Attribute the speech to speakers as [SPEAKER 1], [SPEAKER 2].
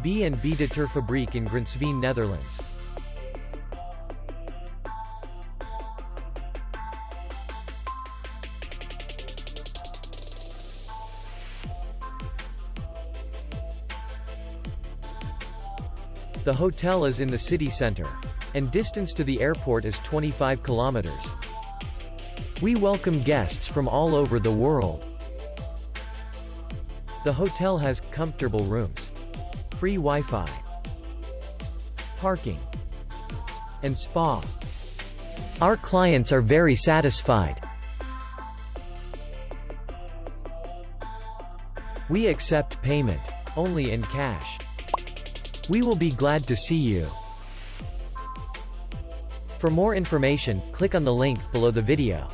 [SPEAKER 1] B&B de Turffabriek in Griendtsveen, Netherlands. The hotel is in the city center, and distance to the airport is 25 kilometers. We welcome guests from all over the world. The hotel has comfortable rooms, free Wi-Fi, parking, and spa. Our clients are very satisfied. We accept payment only in cash. We will be glad to see you. For more information, click on the link below the video.